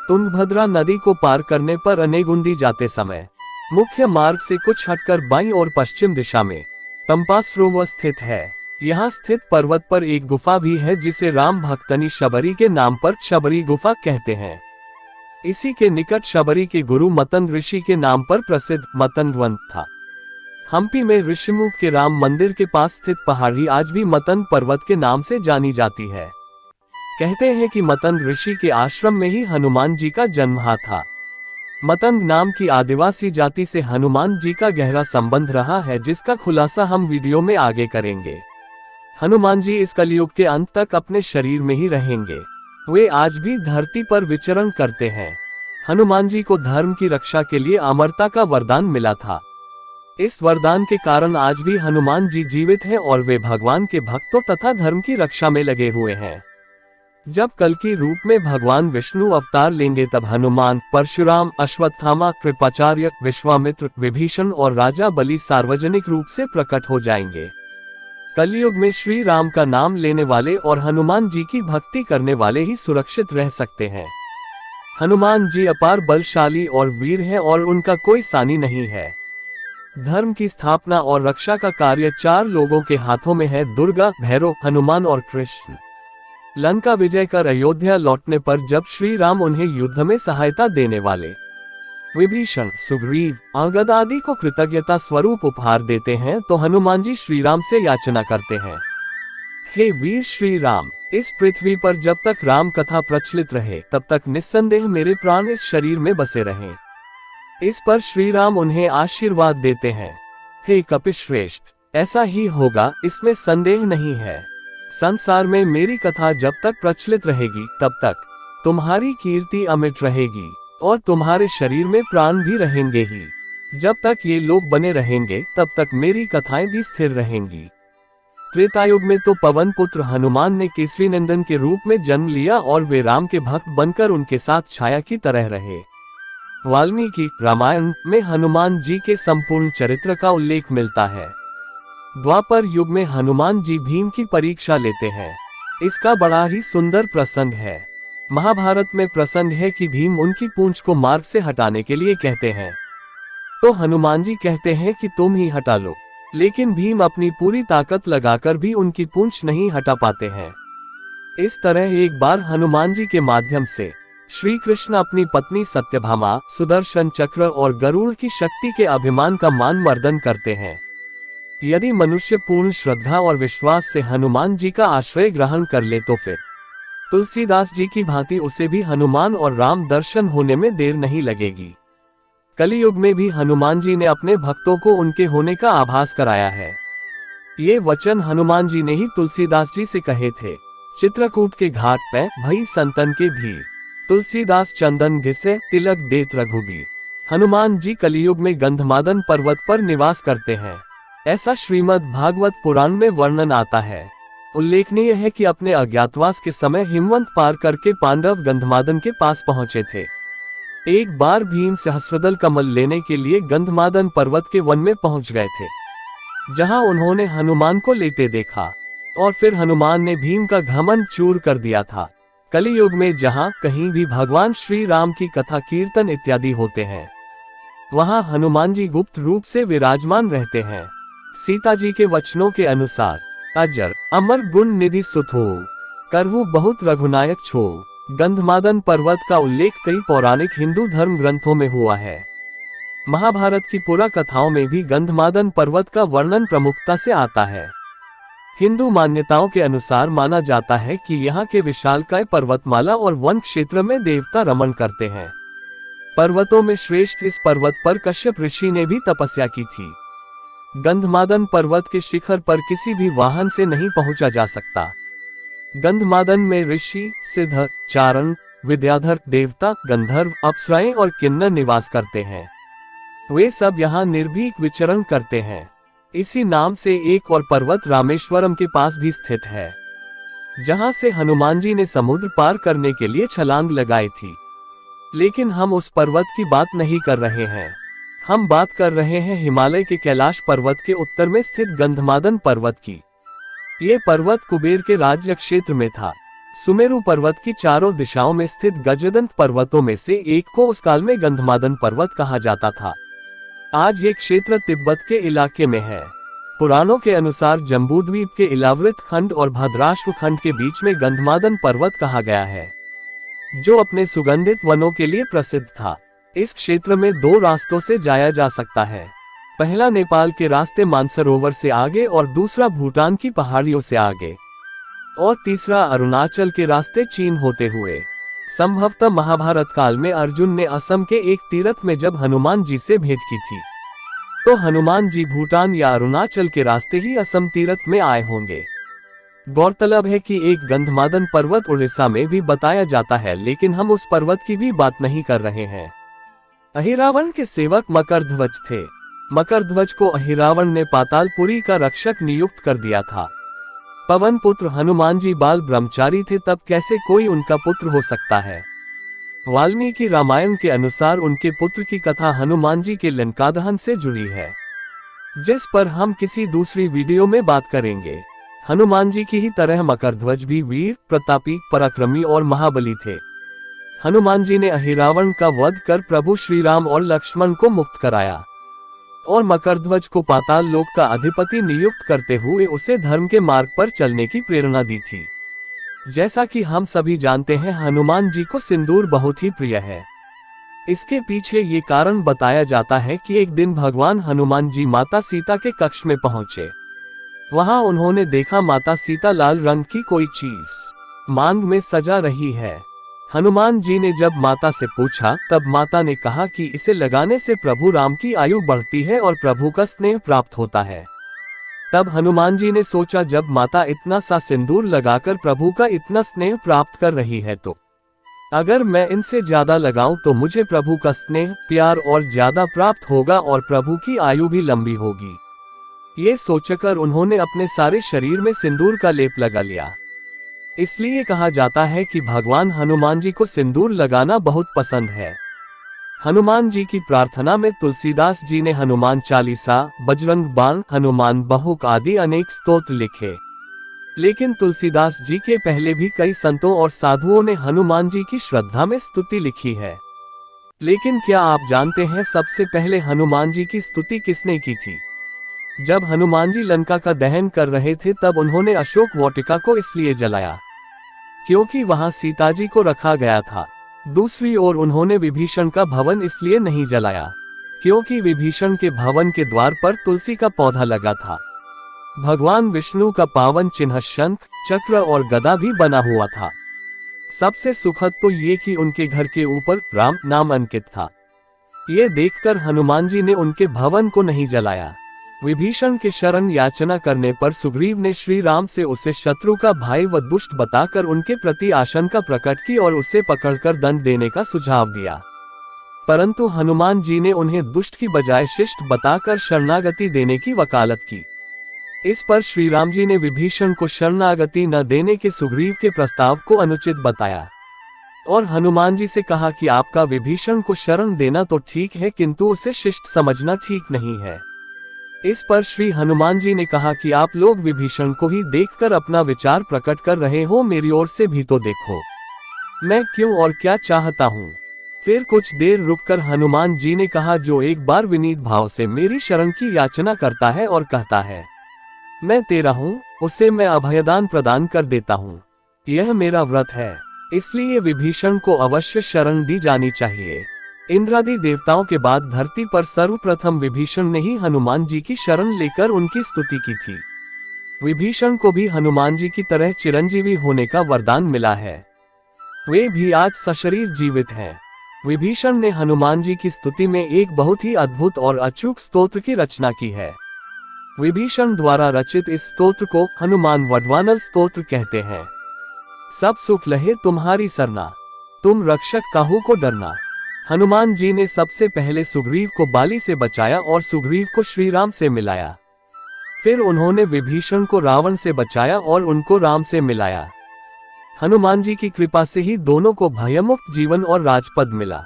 तुंगभद्रा नदी को पार करने पर अनेगुंदी जाते समय मुख्य मार्ग से कुछ हटकर बाईं और पश्चिम दिशा में पंपा सरोवर स्थित है। यहाँ स्थित पर्वत पर एक गुफा भी है, जिसे राम भक्तनी शबरी के नाम पर शबरी गुफा कहते हैं। इसी के निकट शबरी के गुरु मतन ऋषि के नाम पर प्रसिद्ध मतन वन था। हम्पी में ऋषिमुख के राम मंदिर के पास स्थित पहाड़ी आज भी मतन पर्वत के नाम से जानी जाती है। कहते हैं कि मतन ऋषि के आश्रम में ही हनुमान जी का जन्म हुआ था। मतंग नाम की आदिवासी जाति से हनुमान जी का गहरा संबंध रहा है, जिसका खुलासा हम वीडियो में आगे करेंगे। हनुमान जी इस कलयुग के अंत तक अपने शरीर में ही रहेंगे। वे आज भी धरती पर विचरण करते हैं। हनुमान जी को धर्म की रक्षा के लिए अमरता का वरदान मिला था। इस वरदान के कारण आज भी हनुमान जी जीवित हैं और वे भगवान के भक्तों तथा धर्म की रक्षा में लगे हुए हैं। जब कल की रूप में भगवान विष्णु अवतार लेंगे, तब हनुमान, परशुराम, अश्वत्थामा, कृपाचार्य, विश्वामित्र, विभीषण और राजा बलि सार्वजनिक रूप से प्रकट हो जाएंगे। कलयुग में श्री राम का नाम लेने वाले और हनुमान जी की भक्ति करने वाले ही सुरक्षित रह सकते हैं। हनुमान जी अपार बलशाली और वीर हैं और उनका कोई सानी नहीं है। धर्म की स्थापना और रक्षा का कार्य 4 लोगों के हाथों में है: दुर्गा, भैरव, हनुमान और कृष्ण। लंका विजय कर अयोध्या लौटने पर जब श्री राम उन्हें युद्ध में सहायता देने वाले विभीषण, सुग्रीव, अंगद आदि को कृतज्ञता स्वरूप उपहार देते हैं, तो हनुमान जी श्री राम से याचना करते हैं, हे वीर श्री राम, इस पृथ्वी पर जब तक राम कथा प्रचलित रहे तब तक निस्संदेह मेरे प्राण इस शरीर में बसे रहें। इस पर श्री राम उन्हें आशीर्वाद देते हैं, हे कपिश्रेष्ठ, ऐसा ही होगा, इसमें संदेह नहीं है। संसार में मेरी कथा जब तक प्रचलित रहेगी तब तक तुम्हारी कीर्ति अमिट रहेगी और तुम्हारे शरीर में प्राण भी रहेंगे ही। जब तक ये लोग बने रहेंगे तब तक मेरी कथाएं भी स्थिर रहेंगी। त्रेतायुग में तो पवन पुत्र हनुमान ने केसरी नंदन के रूप में जन्म लिया और वे राम के भक्त बनकर उनके साथ छाया की तरह रहे। वाल्मीकि रामायण में हनुमान जी के संपूर्ण चरित्र का उल्लेख मिलता है। द्वापर युग में हनुमान जी भीम की परीक्षा लेते हैं। इसका बड़ा ही सुंदर प्रसंग है। महाभारत में प्रसंग है कि भीम उनकी पूंछ को मार्ग से हटाने के लिए कहते हैं, तो हनुमान जी कहते हैं कि तुम ही हटा लो, लेकिन भीम अपनी पूरी ताकत लगाकर भी उनकी पूंछ नहीं हटा पाते हैं। इस तरह एक बार हनुमान जी के माध्यम से श्री कृष्ण अपनी पत्नी सत्यभामा, सुदर्शन चक्र और गरुड़ की शक्ति के अभिमान का मान मर्दन करते हैं। यदि मनुष्य पूर्ण श्रद्धा और विश्वास से हनुमान जी का आश्रय ग्रहण कर ले तो फिर तुलसीदास जी की भांति उसे भी हनुमान और राम दर्शन होने में देर नहीं लगेगी। कलियुग में भी हनुमान जी ने अपने भक्तों को उनके होने का आभास कराया है। ये वचन हनुमान जी ने ही तुलसीदास जी से कहे थे। चित्रकूट के घाट पे भई संतन के भीड़, तुलसीदास चंदन घिसे तिलक देत रघुबीर। हनुमान जी कलियुग में गंधमादन पर्वत पर निवास करते हैं, ऐसा श्रीमद् भागवत पुराण में वर्णन आता है। उल्लेखनीय है कि अपने अज्ञातवास के समय हिमवंत पार करके पांडव गंधमादन के पास पहुंचे थे। एक बार भीम सहस्त्रदल कमल लेने के लिए गंधमादन पर्वत के वन में पहुंच गए थे, जहां उन्होंने हनुमान को लेटे देखा और फिर हनुमान ने भीम का घमंड चूर कर दिया था। कलियुग में जहां कहीं भी भगवान श्री राम की कथा कीर्तन इत्यादि होते हैं, वहां हनुमान जी गुप्त रूप से विराजमान रहते हैं। सीता जी के वचनों के अनुसार अजर अमर गुण निधि सुत हो, करहु बहुत रघुनायक छो। गंधमादन पर्वत का उल्लेख कई पौराणिक हिंदू धर्म ग्रंथों में हुआ है। महाभारत की पुरा कथाओं में भी गंधमादन पर्वत का वर्णन प्रमुखता से आता है। हिंदू मान्यताओं के अनुसार माना जाता है कि यहाँ के विशालकाय पर्वतमाला और वन क्षेत्र में देवता रमण करते हैं। पर्वतों में श्रेष्ठ इस पर्वत पर कश्यप ऋषि ने भी तपस्या की थी। गंधमादन पर्वत के शिखर पर किसी भी वाहन से नहीं पहुंचा जा सकता। गंधमादन में ऋषि, सिद्ध, चारण, विद्याधर, देवता, गंधर्व, अप्सराएं और किन्नर निवास करते हैं। वे सब यहाँ निर्भीक विचरण करते हैं। इसी नाम से एक और पर्वत रामेश्वरम के पास भी स्थित है, जहां से हनुमान जी ने समुद्र पार करने के लिए छलांग लगाई थी। लेकिन हम उस पर्वत की बात नहीं कर रहे हैं। हम बात कर रहे हैं हिमालय के कैलाश पर्वत के उत्तर में स्थित गंधमादन पर्वत की। ये पर्वत कुबेर के राज्य क्षेत्र में था। सुमेरु पर्वत की चारों दिशाओं में स्थित गजदंत पर्वतों में से एक को उस काल में गंधमादन पर्वत कहा जाता था। आज ये क्षेत्र तिब्बत के इलाके में है। पुराणों के अनुसार जम्बूद्वीप के इलावृत खंड और भद्राश्व खंड के बीच में गंधमादन पर्वत कहा गया है, जो अपने सुगंधित वनों के लिए प्रसिद्ध था। इस क्षेत्र में 2 रास्तों से जाया जा सकता है। पहला नेपाल के रास्ते मानसरोवर से आगे और दूसरा भूटान की पहाड़ियों से आगे, और तीसरा अरुणाचल के रास्ते चीन होते हुए। संभवतः महाभारत काल में अर्जुन ने असम के एक तीर्थ में जब हनुमान जी से भेंट की थी, तो हनुमान जी भूटान या अरुणाचल के रास्ते ही असम तीर्थ में आए होंगे। गौरतलब है कि एक गंधमादन पर्वत उड़ीसा में भी बताया जाता है, लेकिन हम उस पर्वत की भी बात नहीं कर रहे हैं। अहिरावण के सेवक मकरध्वज थे। मकरध्वज को अहिरावण ने पातालपुरी का रक्षक नियुक्त कर दिया था। पवन पुत्र हनुमान जी बाल ब्रह्मचारी थे, तब कैसे कोई उनका पुत्र हो सकता है। वाल्मीकि रामायण के अनुसार उनके पुत्र की कथा हनुमान जी के लंका दहन से जुड़ी है, जिस पर हम किसी दूसरी वीडियो में बात करेंगे। हनुमान जी की ही तरह मकरध्वज भी वीर, प्रतापी, पराक्रमी और महाबली थे। हनुमान जी ने अहिरावण का वध कर प्रभु श्री राम और लक्ष्मण को मुक्त कराया और मकरध्वज को पाताल लोक का अधिपति नियुक्त करते हुए उसे धर्म के मार्ग पर चलने की प्रेरणा दी थी। जैसा कि हम सभी जानते हैं, हनुमान जी को सिंदूर बहुत ही प्रिय है। इसके पीछे ये कारण बताया जाता है कि एक दिन भगवान हनुमान जी माता सीता के कक्ष में पहुंचे। वहां उन्होंने देखा माता सीता लाल रंग की कोई चीज मांग में सजा रही है। हनुमान जी ने जब माता से पूछा, तब माता ने कहा कि इसे लगाने से प्रभु राम की आयु बढ़ती है और प्रभु का स्नेह प्राप्त होता है। तब हनुमान जी ने सोचा, जब माता इतना सा सिंदूर लगाकर प्रभु का इतना स्नेह प्राप्त कर रही है, तो अगर मैं इनसे ज्यादा लगाऊं तो मुझे प्रभु का स्नेह प्यार और ज्यादा प्राप्त होगा और प्रभु की आयु भी लंबी होगी। ये सोचकर उन्होंने अपने सारे शरीर में सिंदूर का लेप लगा लिया। इसलिए कहा जाता है कि भगवान हनुमान जी को सिंदूर लगाना बहुत पसंद है। हनुमान जी की प्रार्थना में तुलसीदास जी ने हनुमान चालीसा, बजरंग बाण, हनुमान बहुक आदि अनेक स्तोत्र लिखे। लेकिन तुलसीदास जी के पहले भी कई संतों और साधुओं ने हनुमान जी की श्रद्धा में स्तुति लिखी है। लेकिन क्या आप जानते हैं सबसे पहले हनुमान जी की स्तुति किसने की थी? जब हनुमान जी लंका का दहन कर रहे थे, तब उन्होंने अशोक वाटिका को इसलिए जलाया क्योंकि वहां सीता जी को रखा गया था। दूसरी ओर उन्होंने विभीषण का भवन इसलिए नहीं जलाया क्योंकि विभीषण के भवन के द्वार पर तुलसी का पौधा लगा था। भगवान विष्णु का पावन चिन्ह शंख, चक्र और गदा भी बना हुआ था। सबसे सुखद तो ये कि उनके घर के ऊपर राम नाम अंकित था। ये देखकर हनुमान जी ने उनके भवन को नहीं जलाया। विभीषण के शरण याचना करने पर सुग्रीव ने श्री राम से उसे शत्रु का भाई व दुष्ट बताकर उनके प्रति आशंका प्रकट की और उसे पकड़कर दंड देने का सुझाव दिया, परंतु हनुमान जी ने उन्हें दुष्ट की बजाय शिष्ट बताकर शरणागति देने की वकालत की। इस पर श्री राम जी ने विभीषण को शरणागति न देने के सुग्रीव के प्रस्ताव को अनुचित बताया और हनुमान जी से कहा कि आपका विभीषण को शरण देना तो ठीक है, किंतु उसे शिष्ट समझना ठीक नहीं है। इस पर श्री हनुमान जी ने कहा कि आप लोग विभीषण को ही देखकर अपना विचार प्रकट कर रहे हो, मेरी ओर से भी तो देखो मैं क्यों और क्या चाहता हूँ। फिर कुछ देर रुककर हनुमान जी ने कहा, जो एक बार विनीत भाव से मेरी शरण की याचना करता है और कहता है मैं तेरा हूँ, उसे मैं अभयदान प्रदान कर देता हूँ। यह मेरा व्रत है, इसलिए विभीषण को अवश्य शरण दी जानी चाहिए। इंद्रादि देवताओं के बाद धरती पर सर्वप्रथम विभीषण ने ही हनुमान जी की शरण लेकर उनकी स्तुति की थी। विभीषण को भी हनुमान जी की तरह चिरंजीवी होने का वरदान मिला है। वे भी आज सशरीर जीवित हैं। विभीषण ने हनुमान जी की स्तुति में एक बहुत ही अद्भुत और अचूक स्तोत्र की रचना की है। विभीषण द्वारा रचित इस स्तोत्र को हनुमान वडवानल स्तोत्र कहते हैं। सब सुख लहे तुम्हारी सरना, तुम रक्षक काहू को डरना। हनुमान जी ने सबसे पहले सुग्रीव को बाली से बचाया और सुग्रीव को श्री राम से मिलाया। फिर उन्होंने विभीषण को रावण से बचाया और उनको राम से मिलाया। हनुमान जी की कृपा से ही दोनों को भयमुक्त जीवन और राजपद मिला।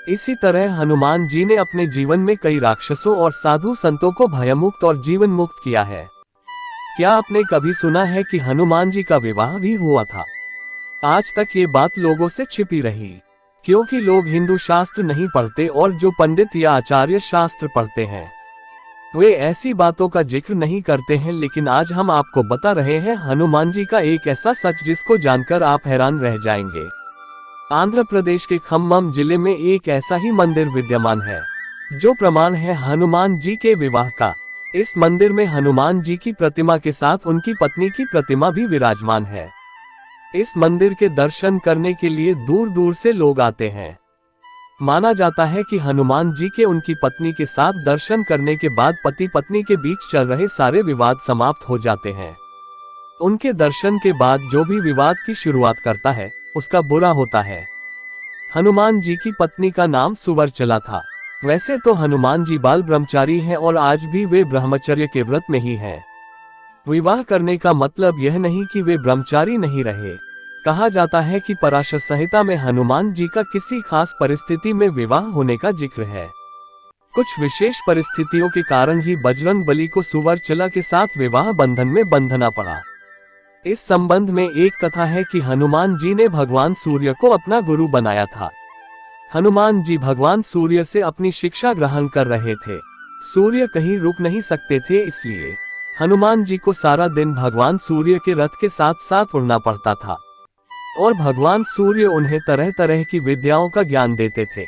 इसी तरह हनुमान जी ने अपने जीवन में कई राक्षसों और साधु संतों को भयमुक्त और जीवन मुक्त किया है। क्या आपने कभी सुना है कि हनुमान जी का विवाह भी हुआ था? आज तक ये बात लोगों से छिपी रही, क्योंकि लोग हिंदू शास्त्र नहीं पढ़ते और जो पंडित या आचार्य शास्त्र पढ़ते हैं वे ऐसी बातों का जिक्र नहीं करते हैं। लेकिन आज हम आपको बता रहे हैं हनुमान जी का एक ऐसा सच जिसको जानकर आप हैरान रह जाएंगे। आंध्र प्रदेश के खम्मम जिले में एक ऐसा ही मंदिर विद्यमान है जो प्रमाण है हनुमान जी के विवाह का। इस मंदिर में हनुमान जी की प्रतिमा के साथ उनकी पत्नी की प्रतिमा भी विराजमान है। इस मंदिर के दर्शन करने के लिए दूर दूर से लोग आते हैं। माना जाता है कि हनुमान जी के उनकी पत्नी के साथ दर्शन करने के बाद पति पत्नी के बीच चल रहे सारे विवाद समाप्त हो जाते हैं। उनके दर्शन के बाद जो भी विवाद की शुरुआत करता है उसका बुरा होता है। हनुमान जी की पत्नी का नाम सुवर्चला था। वैसे तो हनुमान जी बाल ब्रह्मचारी हैं और आज भी वे ब्रह्मचर्य के व्रत में ही हैं। विवाह करने का मतलब यह नहीं कि वे ब्रह्मचारी नहीं रहे। कहा जाता है कि पराशर संहिता में हनुमान जी का किसी खास परिस्थिति में विवाह होने का जिक्र है। कुछ विशेष परिस्थितियों के कारण ही बजरंग बली को सुवर्चला के साथ विवाह बंधन में बंधना पड़ा। इस संबंध में एक कथा है कि हनुमान जी ने भगवान सूर्य को अपना गुरु बनाया था। हनुमान जी भगवान सूर्य से अपनी शिक्षा ग्रहण कर रहे थे। सूर्य कहीं रुक नहीं सकते थे, इसलिए हनुमान जी को सारा दिन भगवान सूर्य के रथ के साथ साथ उड़ना पड़ता था और भगवान सूर्य उन्हें तरह तरह की विद्याओं का ज्ञान देते थे।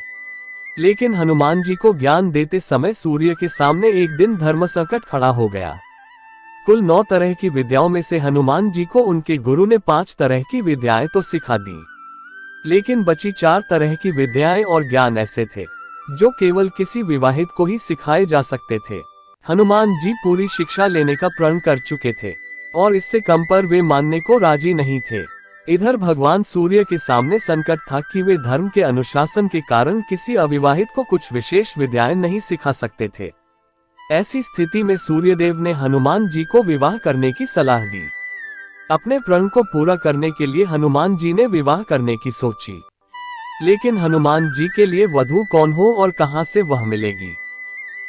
लेकिन हनुमान जी को ज्ञान देते समय सूर्य के सामने एक दिन धर्म संकट खड़ा हो गया। कुल 9 तरह की विद्याओं में से हनुमान जी को उनके गुरु ने 5 तरह की विद्याएं तो सिखा दी, लेकिन बची 4 तरह की विद्याएं और ज्ञान ऐसे थे जो केवल किसी विवाहित को ही सिखाए जा सकते थे। हनुमान जी पूरी शिक्षा लेने का प्रण कर चुके थे और इससे कम पर वे मानने को राजी नहीं थे। इधर भगवान सूर्य के सामने संकट था कि वे धर्म के अनुशासन के कारण किसी अविवाहित को कुछ विशेष विद्याएं नहीं सिखा सकते थे। ऐसी स्थिति में सूर्यदेव ने हनुमान जी को विवाह करने की सलाह दी। अपने प्रण को पूरा करने के लिए हनुमान जी ने विवाह करने की सोची, लेकिन हनुमान जी के लिए वधू कौन हो और कहां से वह मिलेगी,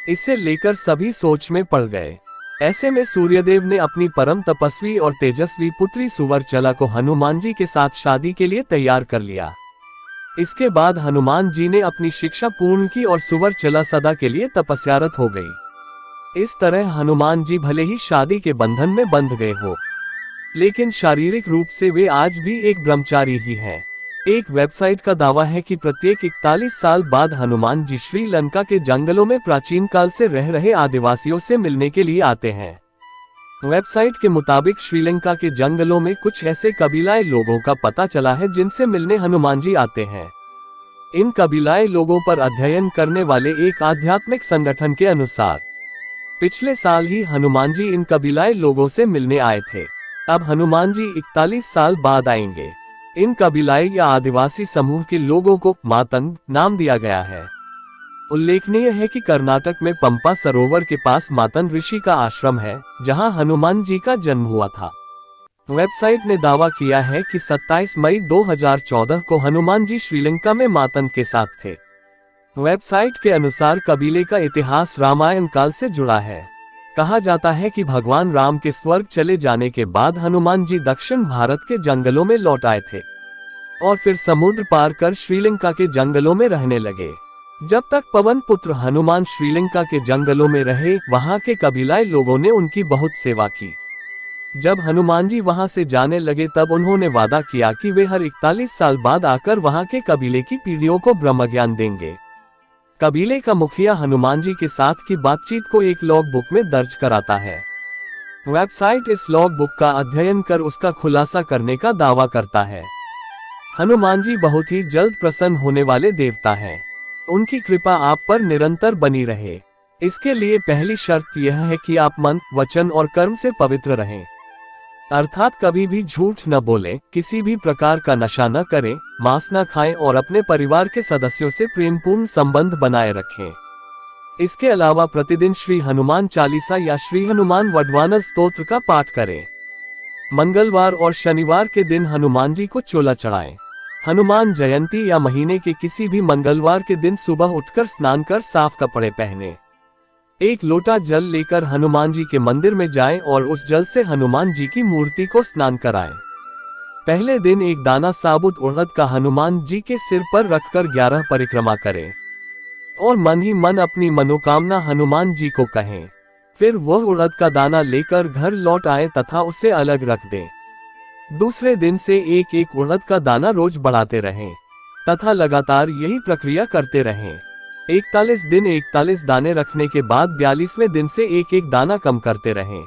इसे लेकर सभी सोच में पड़ गए। ऐसे में सूर्यदेव ने अपनी परम तपस्वी और तेजस्वी पुत्री सुवर्चला को हनुमान जी के साथ शादी के लिए तैयार कर लिया। इसके बाद हनुमान जी ने अपनी शिक्षा पूर्ण की और सुवर्चला सदा के लिए तपस्यारत हो गई। इस तरह हनुमान जी भले ही शादी के बंधन में बंध गए हो, लेकिन शारीरिक रूप से वे आज भी एक ब्रह्मचारी ही हैं। एक वेबसाइट का दावा है कि प्रत्येक 41 साल बाद हनुमान जी श्रीलंका के जंगलों में प्राचीन काल से रह रहे आदिवासियों से मिलने के लिए आते हैं। वेबसाइट के मुताबिक श्रीलंका के जंगलों में कुछ ऐसे कबीलाए लोगों का पता चला है जिनसे मिलने हनुमान जी आते हैं। इन कबीलाए लोगों पर अध्ययन करने वाले एक आध्यात्मिक संगठन के अनुसार पिछले साल ही हनुमान जी इन कबीलाए लोगों से मिलने आए थे। अब हनुमान जी 41 साल बाद आएंगे। इन कबीलाई या आदिवासी समूह के लोगों को मातंग नाम दिया गया है। उल्लेखनीय है कि कर्नाटक में पंपा सरोवर के पास मातंग ऋषि का आश्रम है, जहां हनुमान जी का जन्म हुआ था। वेबसाइट ने दावा किया है कि 27 मई 2014 को हनुमान जी श्रीलंका में मातन के साथ थे। वेबसाइट के अनुसार कबीले का इतिहास रामायण काल से जुड़ा है। कहा जाता है कि भगवान राम के स्वर्ग चले जाने के बाद हनुमान जी दक्षिण भारत के जंगलों में लौट आए थे और फिर समुद्र पार कर श्रीलंका के जंगलों में रहने लगे। जब तक पवन पुत्र हनुमान श्रीलंका के जंगलों में रहे, वहां के कबीलाई लोगों ने उनकी बहुत सेवा की। जब हनुमान जी वहां से जाने लगे तब उन्होंने वादा किया कि वे हर 41 साल बाद आकर वहां के कबीले की पीढ़ियों को ब्रह्म ज्ञान देंगे। कबीले का मुखिया हनुमान जी के साथ की बातचीत को एक लॉग बुक में दर्ज कराता है। वेबसाइट इस लॉग बुक का अध्ययन कर उसका खुलासा करने का दावा करता है। हनुमान जी बहुत ही जल्द प्रसन्न होने वाले देवता हैं। उनकी कृपा आप पर निरंतर बनी रहे। इसके लिए पहली शर्त यह है कि आप मन, वचन और कर्म से पवित्र रहें। अर्थात कभी भी झूठ न बोलें, किसी भी प्रकार का नशा न करें, मांस न खाएं और अपने परिवार के सदस्यों से प्रेमपूर्ण संबंध बनाए रखें। इसके अलावा प्रतिदिन श्री हनुमान चालीसा या श्री हनुमान वडवानल स्तोत्र का पाठ करें। मंगलवार और शनिवार के दिन हनुमान जी को चोला चढ़ाएं। हनुमान जयंती या महीने के किसी भी मंगलवार के दिन सुबह उठकर स्नान कर साफ कपड़े पहने। एक लोटा जल लेकर हनुमान जी के मंदिर में जाएं और उस जल से हनुमान जी की मूर्ति को स्नान कराएं। पहले दिन एक दाना साबुत उड़द का हनुमान जी के सिर पर रखकर 11 परिक्रमा करें और मन ही मन अपनी मनोकामना हनुमान जी को कहें। फिर वह उड़द का दाना लेकर घर लौट आए तथा उसे अलग रख दें। दूसरे दिन से एक एक उड़द का दाना रोज बढ़ाते रहें तथा लगातार यही प्रक्रिया करते रहें। 41 दिन 41 दाने रखने के बाद 42वें दिन से एक एक दाना कम करते रहें।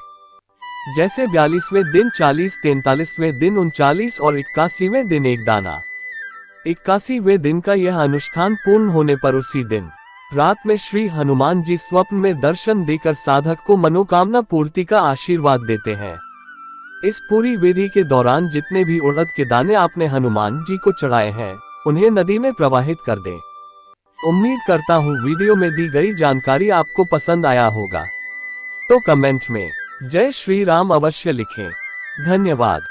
जैसे 42वें दिन 40, 43वें दिन 39 और 81वें दिन एक दाना। 81वें दिन का यह अनुष्ठान पूर्ण होने पर उसी दिन रात में श्री हनुमान जी स्वप्न में दर्शन देकर साधक को मनोकामना पूर्ति का आशीर्वाद देते हैं। इस पूरी विधि के दौरान जितने भी उड़द के दाने आपने हनुमान जी को चढ़ाए हैं, उन्हें नदी में प्रवाहित कर दें। उम्मीद करता हूँ वीडियो में दी गई जानकारी आपको पसंद आया होगा। तो कमेंट में जय श्री राम अवश्य लिखें। धन्यवाद।